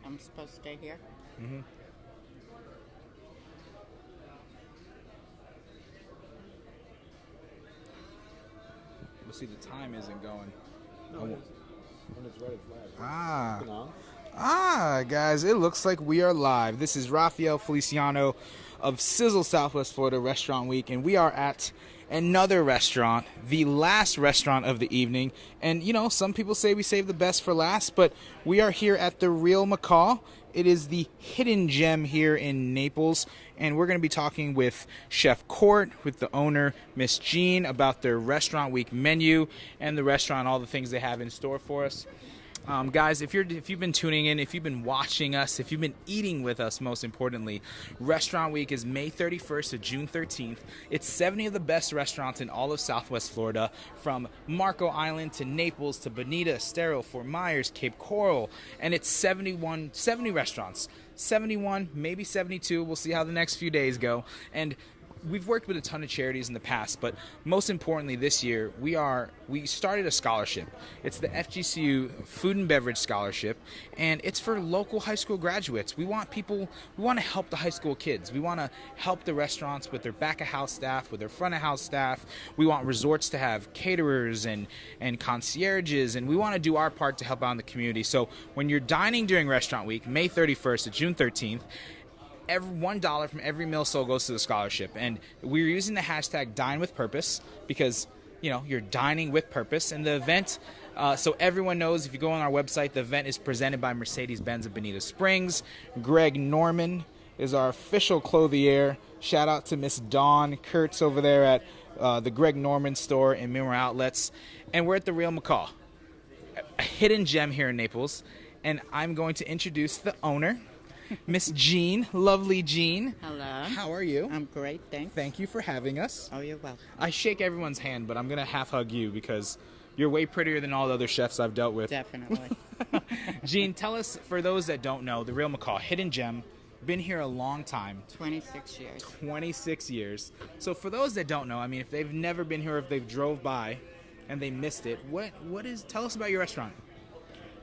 I'm supposed to stay here? Mm-hmm. Let's see, the time isn't going. No, when it's red, it's live. Guys, it looks like we are live. This is Rafael Feliciano of Sizzle Southwest Florida Restaurant Week, and we are at another restaurant, the last restaurant of the evening. And, you know, some people say we save the best for last, but we are here at the Real Macaw. It is the hidden gem here in Naples, and we're going to be talking with Chef Court, with the owner, Miss Jean, about their Restaurant Week menu and the restaurant, all the things they have in store for us. Guys, if you've been tuning in, if you've been watching us, if you've been eating with us, most importantly, Restaurant Week is May 31st to June 13th. It's 70 of the best restaurants in all of Southwest Florida, from Marco Island to Naples to Bonita, Estero, Fort Myers, Cape Coral, and it's 70 restaurants. 71, maybe 72. We'll see how the next few days go. And we've worked with a ton of charities in the past, but most importantly this year, we started a scholarship. It's the FGCU Food and Beverage Scholarship, and it's for local high school graduates. We want to help the high school kids. We want to help the restaurants with their back-of-house staff, with their front-of-house staff. We want resorts to have caterers and concierges, and we want to do our part to help out in the community. So when you're dining during Restaurant Week, May 31st to June 13th, $1 from every meal sold goes to the scholarship. And we're using the hashtag Dine with Purpose because, you know, you're dining with purpose. And the event, so everyone knows, if you go on our website, the event is presented by Mercedes-Benz of Bonita Springs. Greg Norman is our official clothier. Shout out to Miss Dawn Kurtz over there at the Greg Norman store in Mimar Outlets. And we're at the Real Macaw, a hidden gem here in Naples. And I'm going to introduce the owner, Miss Jean, lovely Jean. Hello. How are you? I'm great, thanks. Thank you for having us. Oh, you're welcome. I shake everyone's hand, but I'm going to half hug you because you're way prettier than all the other chefs I've dealt with. Definitely. Jean, tell us, for those that don't know, the Real Macaw, hidden gem, been here a long time. 26 years. 26 years. So for those that don't know, I mean, if they've never been here, if they've drove by and they missed it, tell us about your restaurant.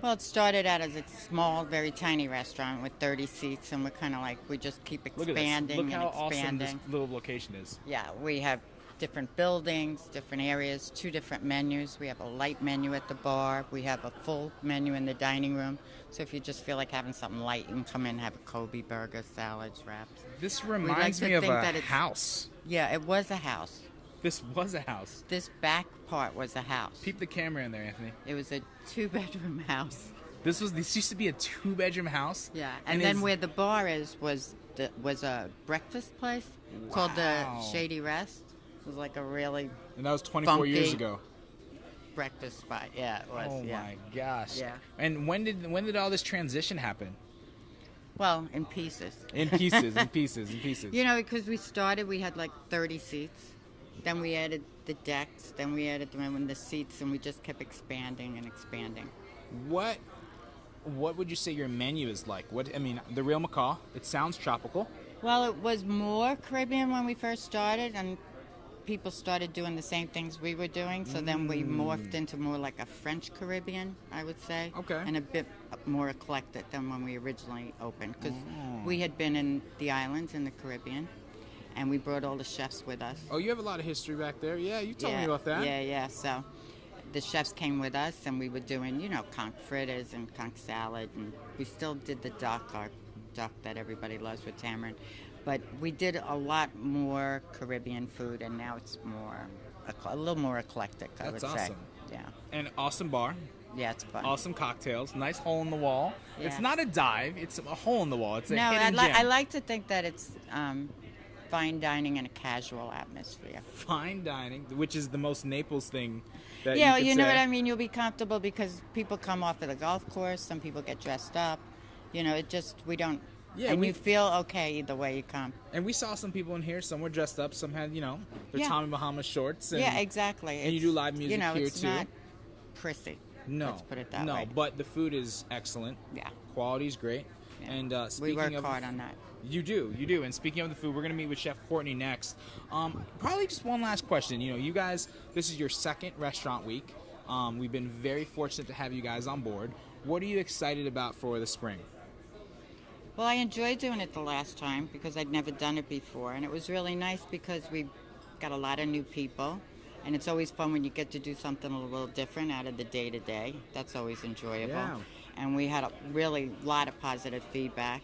Well, it started out as a small, very tiny restaurant with 30 seats, and we're kind of like, we just keep expanding. Look how awesome this little location is. Yeah, we have different buildings, different areas, 2 different menus. We have a light menu at the bar. We have a full menu in the dining room. So if you just feel like having something light, you can come in and have a Kobe burger, salads, wraps. This reminds me of a house. Yeah, it was a house. This was a house. This back part was a house. Peep the camera in there, Anthony. It was a 2-bedroom house. This used to be a 2-bedroom house? Yeah, and then where the bar is was a breakfast place called the Shady Rest. It was like a really And that was 24 years funky ago. breakfast spot. Yeah, it was. Oh my gosh. Yeah. And when did all this transition happen? Well, in pieces. In pieces, in pieces, in pieces. You know, because we started, we had like 30 seats. Then we added the decks. Then we added the seats, and we just kept expanding and expanding. What would you say your menu is like? The Real Macaw, it sounds tropical. Well, it was more Caribbean when we first started, and people started doing the same things we were doing. So then we morphed into more like a French Caribbean, I would say. Okay. And a bit more eclectic than when we originally opened, because we had been in the islands in the Caribbean, and we brought all the chefs with us. Oh, you have a lot of history back there. Yeah, you told me about that. Yeah. So the chefs came with us, and we were doing, conch fritters and conch salad, and we still did the duck, our duck that everybody loves with tamarind. But we did a lot more Caribbean food, and now it's a little more eclectic, I would say. That's awesome. Yeah. And awesome bar. Yeah, it's fun. Awesome cocktails. Nice hole in the wall. Yeah. It's not a dive. It's a hole in the wall. It's a No, hidden I gem. like to think that it's fine dining in a casual atmosphere. Fine dining, which is the most Naples thing that You know say. what I mean? You'll be comfortable because people come off of the golf course. Some people get dressed up. We don't... Yeah, and you feel okay either way you come. And we saw some people in here. Some were dressed up. Some had, their Tommy Bahama shorts. And, yeah, exactly. And you do live music here, it's too. Not prissy. No. Let's put it that way. No, but the food is excellent. Yeah. Quality's great. Yeah. And we work hard on that. You do. And speaking of the food, we're going to meet with Chef Courtney next. Probably just one last question. You guys, this is your second restaurant week. We've been very fortunate to have you guys on board. What are you excited about for the spring? Well, I enjoyed doing it the last time because I'd never done it before, and it was really nice because we got a lot of new people, and it's always fun when you get to do something a little different out of the day to day. That's always enjoyable. Yeah. And we had a really lot of positive feedback,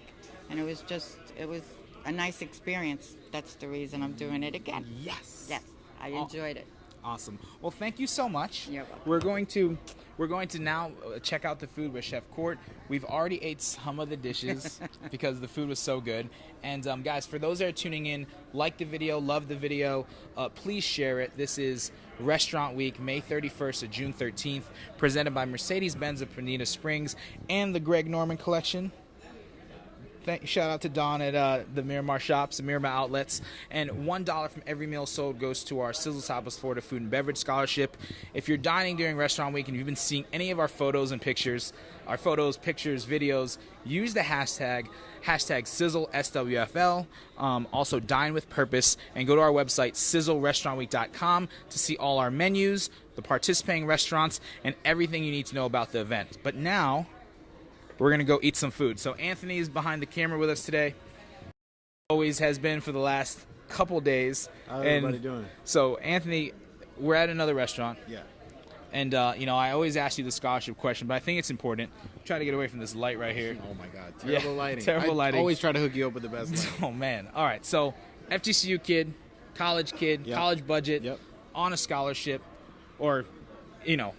and it was a nice experience. That's the reason I'm doing it again. Yes. Yes, I enjoyed it. Awesome. Well, thank you so much. You're welcome. We're going to now check out the food with Chef Court. We've already ate some of the dishes because the food was so good. And guys, for those that are tuning in, like the video, love the video, please share it. This is Restaurant Week, May 31st to June 13th, presented by Mercedes-Benz of Bonita Springs and the Greg Norman Collection. Shout out to Don at the Miramar Shops, the Miramar Outlets. And $1 from every meal sold goes to our Sizzle SWFL Florida Food and Beverage Scholarship. If you're dining during Restaurant Week and you've been seeing any of our photos and pictures, pictures, videos, use the hashtag Sizzle SWFL. Also, Dine with Purpose. And go to our website, sizzlerestaurantweek.com, to see all our menus, the participating restaurants, and everything you need to know about the event. But now, we're going to go eat some food. So Anthony is behind the camera with us today. Always has been for the last couple days. How's everybody doing? So Anthony, we're at another restaurant. Yeah. And, I always ask you the scholarship question, but I think it's important. Try to get away from this light right here. Oh, my God. Terrible lighting. Terrible lighting. I always try to hook you up with the best lighting. Oh, man. All right. So FGCU kid, college kid, Yep. college budget, Yep. on a scholarship, or...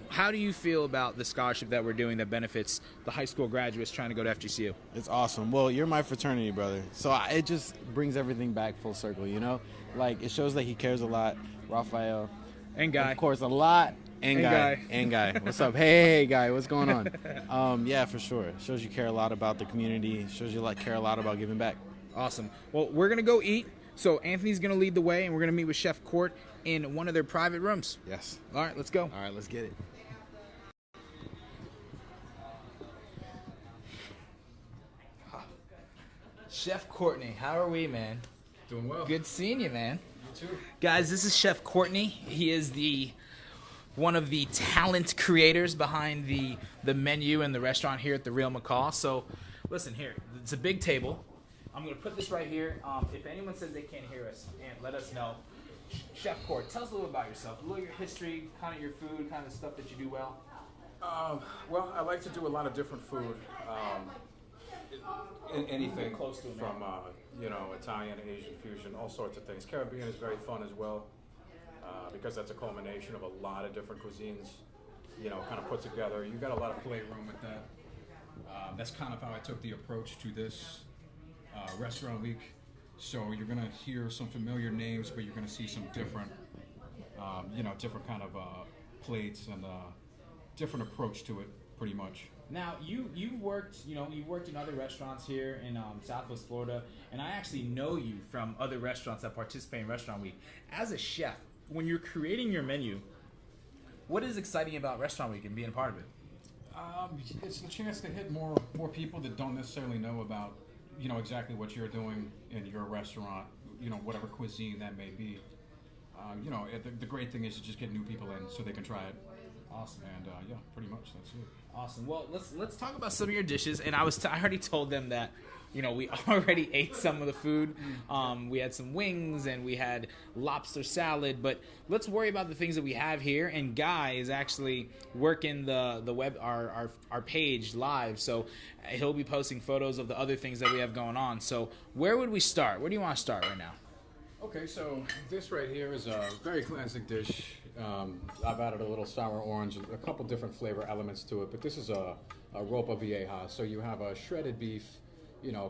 how do you feel about the scholarship that we're doing that benefits the high school graduates trying to go to FGCU? It's awesome. Well, you're my fraternity brother, so it just brings everything back full circle, Like, it shows that he cares a lot. Raphael. And Guy. Of course, a lot. And Guy. What's up? Hey, Guy. What's going on? Yeah, for sure. It shows you care a lot about the community. It shows you care a lot about giving back. Awesome. Well, we're going to go eat. So Anthony's going to lead the way, and we're going to meet with Chef Court in one of their private rooms. Yes. All right, let's go. All right, let's get it. Chef Courtney, how are we, man? Doing well. Good seeing you, man. You too. Guys, this is Chef Courtney. He is one of the talent creators behind the menu and the restaurant here at the Real Macaw. So, listen here. It's a big table. I'm going to put this right here. If anyone says they can't hear us, and let us know. Chef Court, tell us a little about yourself, a little of your history, kind of your food, kind of stuff that you do well. Well, I like to do a lot of different food. Anything Close to it, from Italian, Asian fusion, all sorts of things. Caribbean is very fun as well because that's a culmination of a lot of different cuisines, kind of put together. You got a lot of playroom with that. That's kind of how I took the approach to this restaurant week. So you're gonna hear some familiar names, but you're gonna see some different, different kind of plates and different approach to it, pretty much. Now you've worked in other restaurants here in Southwest Florida, and I actually know you from other restaurants that participate in Restaurant Week. As a chef, when you're creating your menu, what is exciting about Restaurant Week and being a part of it? It's the chance to hit more people that don't necessarily know about exactly what you're doing in your restaurant, whatever cuisine that may be. The great thing is to just get new people in so they can try it. Awesome. And yeah, pretty much that's it. Awesome. Well, let's talk about some of your dishes. And I already told them that, we already ate some of the food. We had some wings and we had lobster salad. But let's worry about the things that we have here. And Guy is actually working the web our page live, so he'll be posting photos of the other things that we have going on. So where would we start? Where do you want to start right now? Okay, so this right here is a very classic dish. I've added a little sour orange, a couple different flavor elements to it, but this is a ropa vieja. So you have a shredded beef,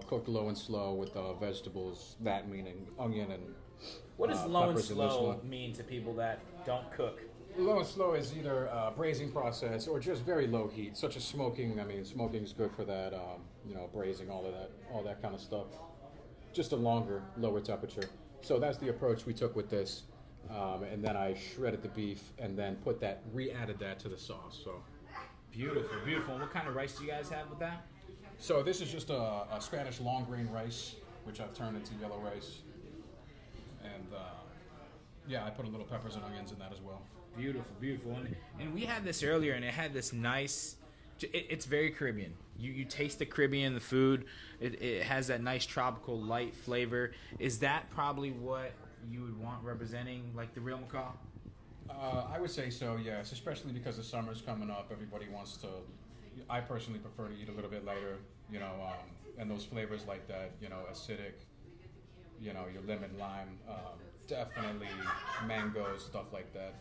cooked low and slow with vegetables, that meaning onion and What does low and peppers in this slow one. mean to people that don't cook? Low and slow is either a braising process or just very low heat, such as smoking. I mean, smoking is good for that, braising, all that kind of stuff. Just a longer, lower temperature. So that's the approach we took with this. And then I shredded the beef and then re-added that to the sauce. So Beautiful, beautiful. And what kind of rice do you guys have with that? So this is just a Spanish long grain rice, which I've turned into yellow rice. And I put a little peppers and onions in that as well. Beautiful, beautiful. And we had this earlier, and it had this nice It's very Caribbean. You taste the Caribbean, the food. It has that nice tropical light flavor. Is that probably what you would want representing like the Real Macaw? I would say so, yes, especially because the summer's coming up. Everybody wants to. I personally prefer to eat a little bit lighter, and those flavors like that, acidic, your lemon, lime, definitely mangoes, stuff like that.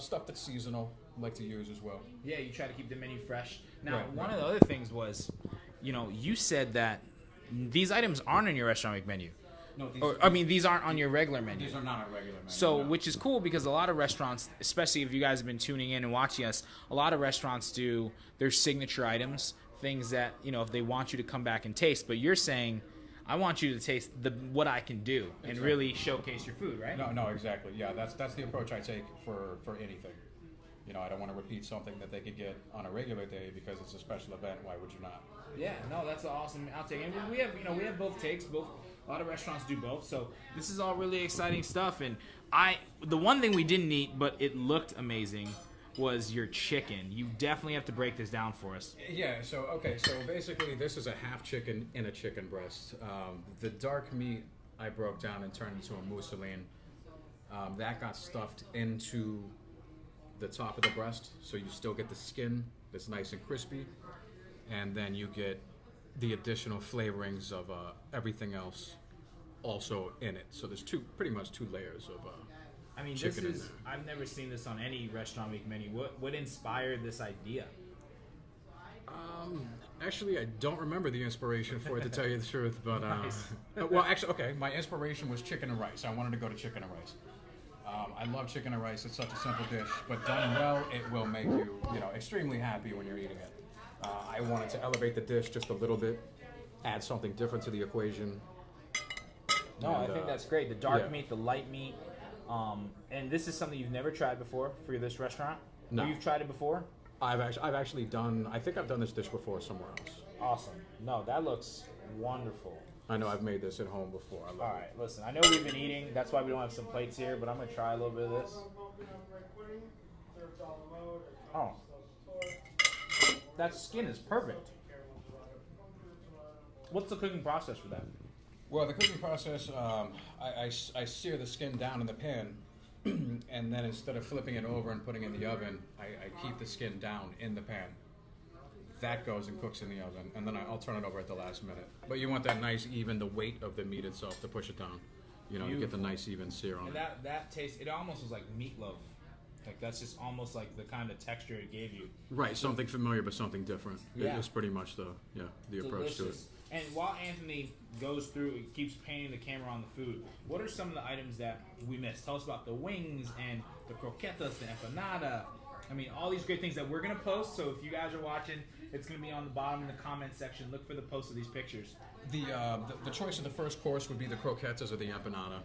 Stuff that's seasonal, like to use as well. Yeah, you try to keep the menu fresh. Now, Right, one right. of the other things was, you said that these items aren't on your restaurant week menu. No, These aren't on your regular menu. these are not a regular menu. So, no. which is cool because a lot of restaurants, especially if you guys have been tuning in and watching us, a lot of restaurants do their signature items, things that, if they want you to come back and taste. But you're saying, I want you to taste what I can do and Exactly. really showcase your food, right? No, exactly. Yeah, that's the approach I take for anything. I don't want to repeat something that they could get on a regular day because it's a special event. Why would you not? Yeah, no, that's an awesome outtake. And we have both takes. A lot of restaurants do both. So this is all really exciting stuff. And the one thing we didn't eat, but it looked amazing, was your chicken. You definitely have to break this down for us. Yeah, so basically this is a half chicken in a chicken breast. The dark meat I broke down and turned into a mousseline. That got stuffed into the top of the breast, so you still get the skin that's nice and crispy, and then you get the additional flavorings of everything else also in it. So there's pretty much two layers of chicken in there. I've never seen this on any restaurant week menu. What inspired this idea? Actually, I don't remember the inspiration for it, to tell you the truth. But Nice. well, actually, okay. My inspiration was chicken and rice. I wanted to go to chicken and rice. I love chicken and rice. It's such a simple dish, but done well, it will make you, extremely happy when you're eating it. I wanted to elevate the dish just a little bit, add something different to the equation. No, I think that's great. The dark yeah. meat, the light meat, and this is something you've never tried before for this restaurant. No. Or you've tried it before. I've actually done. I think I've done this dish before somewhere else. Awesome. No, that looks wonderful. I know I've made this at home before. I love All it. right, listen. I know we've been eating. That's why we don't have some plates here. But I'm gonna try a little bit of this. Oh, that skin is perfect. What's the cooking process for that? Well, the cooking process, I sear the skin down in the pan, and then instead of flipping it over and putting it in the oven, I keep the skin down in the pan. That goes and cooks in the oven, and then I'll turn it over at the last minute. But you want that nice, even, the weight of the meat itself to push it down. You get the nice, even sear on And it. that taste, it almost was like meatloaf. Like that's just almost like the kind of texture it gave you. Right, something familiar but something different. Yeah. It's pretty much the approach to it. Delicious. And while Anthony goes through, keeps painting the camera on the food, what are some of the items that we missed? Tell us about the wings and the croquetas, the empanada. I mean, all these great things that we're going to post. So if you guys are watching, it's going to be on the bottom in the comment section. Look for the post of these pictures. The choice of the first course would be the croquetas or the empanada.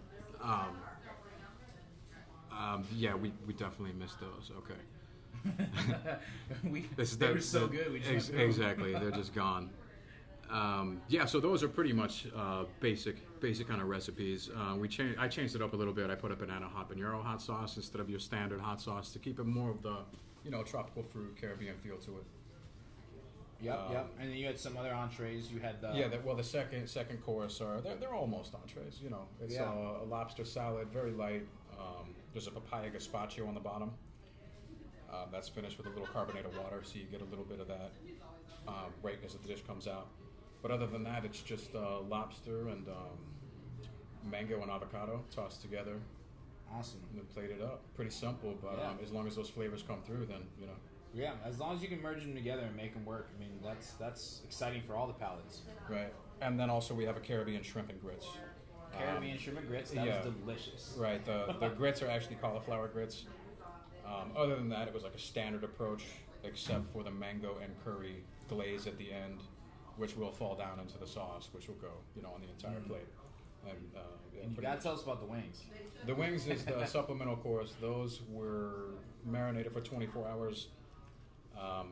Yeah, we definitely missed those. Okay. They were so good. We just Exactly. They're just gone. Yeah, so those are pretty much basic kind of recipes. I changed it up a little bit. I put a banana habanero hot sauce instead of your standard hot sauce to keep it more of the tropical fruit Caribbean feel to it. Yep. And then you had some other entrees. You had the The second course they're almost entrees. It's a lobster salad, very light. There's a papaya gazpacho on the bottom. That's finished with a little carbonated water, so you get a little bit of that right as the dish comes out. But other than that, it's just lobster and mango and avocado tossed together. Awesome. And then plated up. Pretty simple, but as long as those flavors come through, then Yeah, as long as you can merge them together and make them work. I mean, that's exciting for all the palates. Right. And then also we have a Caribbean shrimp and grits. Caribbean shrimp and grits. That was delicious. Right. The grits are actually cauliflower grits. Other than that, it was like a standard approach, except for the mango and curry glaze at the end, which will fall down into the sauce, which will go, on the entire plate. And You gotta tell us about the wings. the wings is the supplemental course. Those were marinated for 24 hours.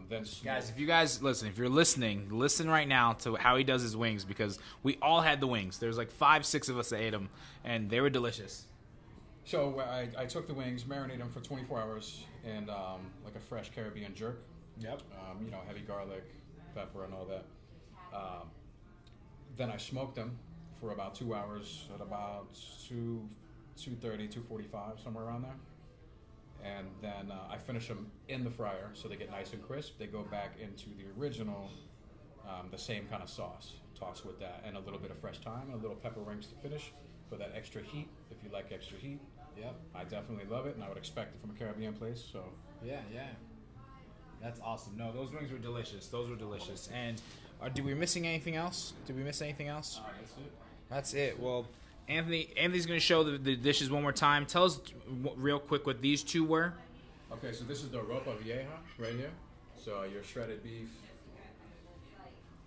Then Guys, if you're listening, listen right now to how he does his wings, because we all had the wings. There's like 5-6 of us that ate them, and they were delicious. So I took the wings, marinated them for 24 hours in like a fresh Caribbean jerk, Yep. You know, heavy garlic, pepper, and all that. Then I smoked them for about 2 hours at about 2:30, 2:45, somewhere around there. And then I finish them in the fryer so they get nice and crisp. They go back into the original, the same kind of sauce, tossed with that, and a little bit of fresh thyme and a little pepper rings to finish for that extra heat. If you like extra heat, Yep. I definitely love it, and I would expect it from a Caribbean place. So Yeah, yeah. That's awesome. No, those wings were delicious. Those were delicious. And did we missing anything else? Did we miss anything else? that's it. That's it. Well, Anthony's going to show the dishes one more time. Tell us real quick what these two were. Okay, so this is the ropa vieja right here. So your shredded beef,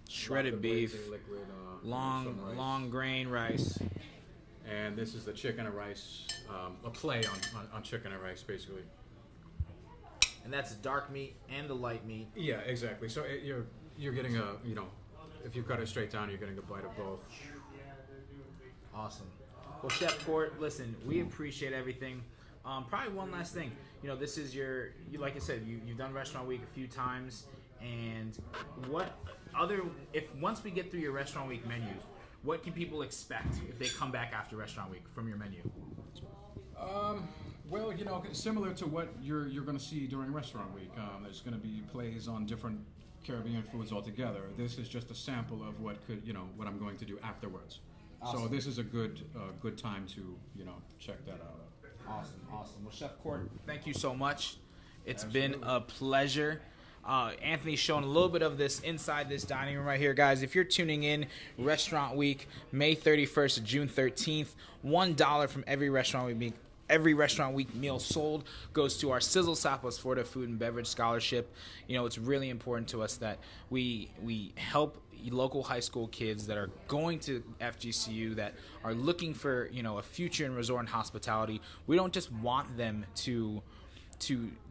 Shredded beef, liquid, long some rice. long grain rice. And this is the chicken and rice, a play on chicken and rice, basically. And that's the dark meat and the light meat. Yeah, exactly. So you're getting a, you know, if you cut it straight down, you're getting a bite of both. Awesome. Well, Chef Court, listen, we appreciate everything. Probably one last thing. You know, this is you like I said, you've done Restaurant Week a few times, and once we get through your Restaurant Week menus, what can people expect if they come back after Restaurant Week from your menu? Well, you know, similar to what you're going to see during Restaurant Week. There's going to be plays on different Caribbean foods altogether. This is just a sample of what I'm going to do afterwards. Awesome. So this is a good time to, you know, check that out. Awesome. Well, Chef Court, thank you so much. It's Absolutely. been a pleasure. Anthony's showing a little bit of this inside this dining room right here, guys. If you're tuning in, Restaurant Week, May 31st to June 13th, $1 from every Restaurant Week. Every Restaurant Week meal sold goes to our Sizzle Southwest Florida Food and Beverage Scholarship. You know, it's really important to us that we help local high school kids that are going to FGCU, that are looking for, you know, a future in resort and hospitality. We don't just want them to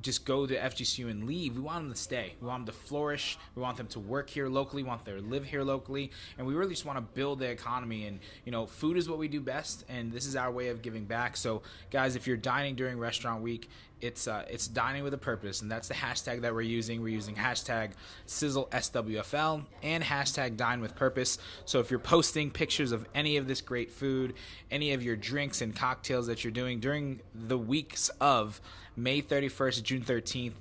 just go to FGCU and leave. We want them to stay. We want them to flourish. We want them to work here locally. We want them to live here locally. And we really just want to build the economy. And, you know, food is what we do best, and this is our way of giving back. So, guys, if you're dining during Restaurant Week, it's dining with a purpose, and that's the hashtag that we're using. We're using hashtag Sizzle SWFL and hashtag Dine with Purpose. So if you're posting pictures of any of this great food, any of your drinks and cocktails that you're doing during the weeks of May 31st to June 13th,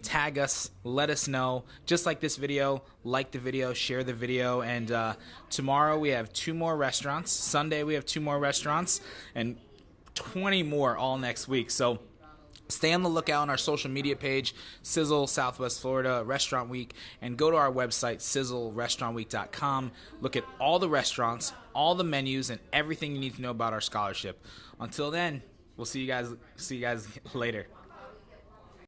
tag us, let us know. Just like this video, like the video, share the video. And tomorrow we have 2 more restaurants. Sunday we have 2 more restaurants, and 20 more all next week. So stay on the lookout on our social media page, Sizzle Southwest Florida Restaurant Week, and go to our website, sizzlerestaurantweek.com. Look at all the restaurants, all the menus, and everything you need to know about our scholarship. Until then, we'll see you guys later.